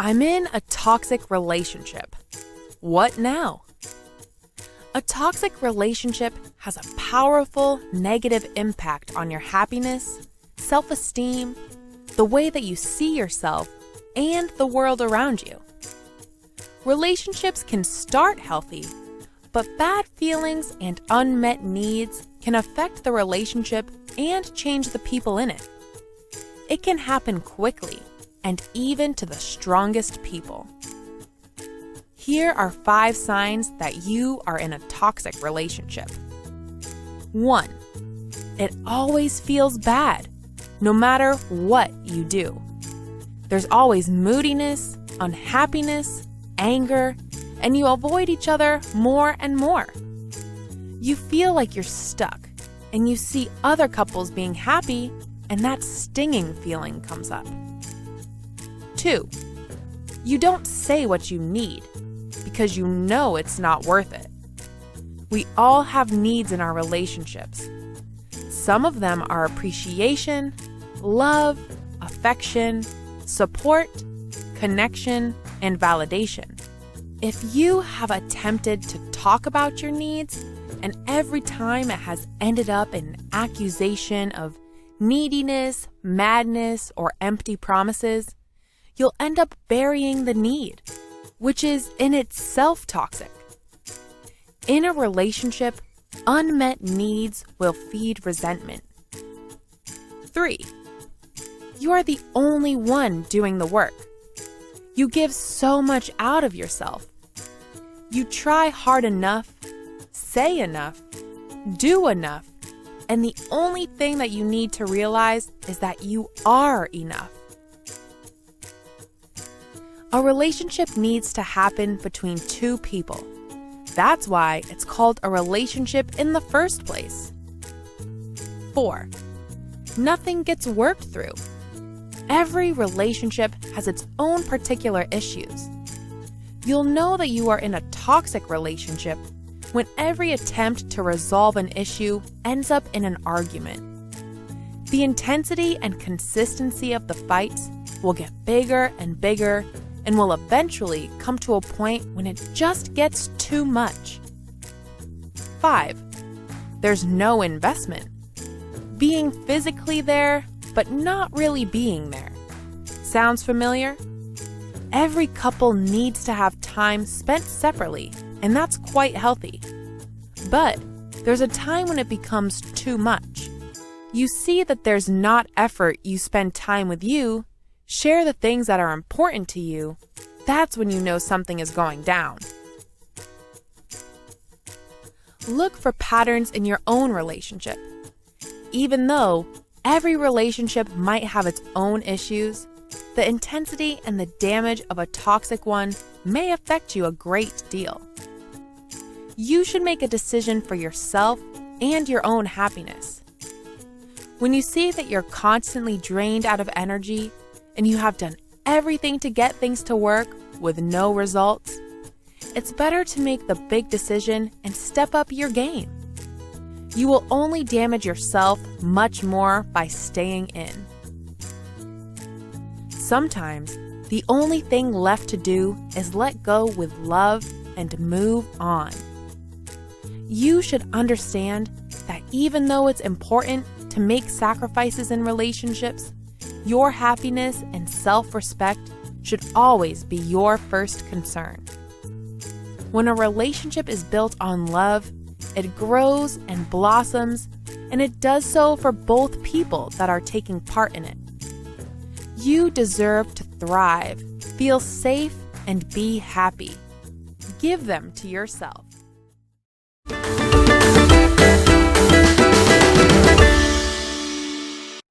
I'm in a toxic relationship. What now? A toxic relationship has a powerful negative impact on your happiness, self-esteem, the way that you see yourself, and the world around you. Relationships can start healthy, but bad feelings and unmet needs can affect the relationship and change the people in it. It can happen quickly and even to the strongest people. Here are 5 signs that you are in a toxic relationship. 1. It always feels bad, no matter what you do. There's always moodiness, unhappiness, anger, and you avoid each other more and more. You feel like you're stuck, and you see other couples being happy, and that stinging feeling comes up. 2. You don't say what you need, because you know it's not worth it. We all have needs in our relationships. Some of them are appreciation, love, affection, support, connection, and validation. If you have attempted to talk about your needs, and every time it has ended up in an accusation of neediness, madness, or empty promises, you'll end up burying the need, which is in itself toxic. In a relationship, unmet needs will feed resentment. 3. You are the only one doing the work. You give so much out of yourself. You try hard enough, say enough, do enough, and the only thing that you need to realize is that you are enough. A relationship needs to happen between 2 people. That's why it's called a relationship in the first place. 4. Nothing gets worked through. Every relationship has its own particular issues. You'll know that you are in a toxic relationship when every attempt to resolve an issue ends up in an argument. The intensity and consistency of the fights will get bigger and bigger and will eventually come to a point when it just gets too much. 5. There's no investment. Being physically there, but not really being there. Sounds familiar? Every couple needs to have time spent separately, and that's quite healthy. But there's a time when it becomes too much. You see that there's not effort you spend time with you, share the things that are important to you, that's when you know something is going down. Look for patterns in your own relationship. Even though every relationship might have its own issues, the intensity and the damage of a toxic one may affect you a great deal. You should make a decision for yourself and your own happiness. When you see that you're constantly drained out of energy and you have done everything to get things to work with no results, it's better to make the big decision and step up your game. You will only damage yourself much more by staying in. Sometimes, the only thing left to do is let go with love and move on. You should understand that even though it's important to make sacrifices in relationships, your happiness and self-respect should always be your first concern. When a relationship is built on love, it grows and blossoms, and it does so for both people that are taking part in it. You deserve to thrive, feel safe, and be happy. Give them to yourself.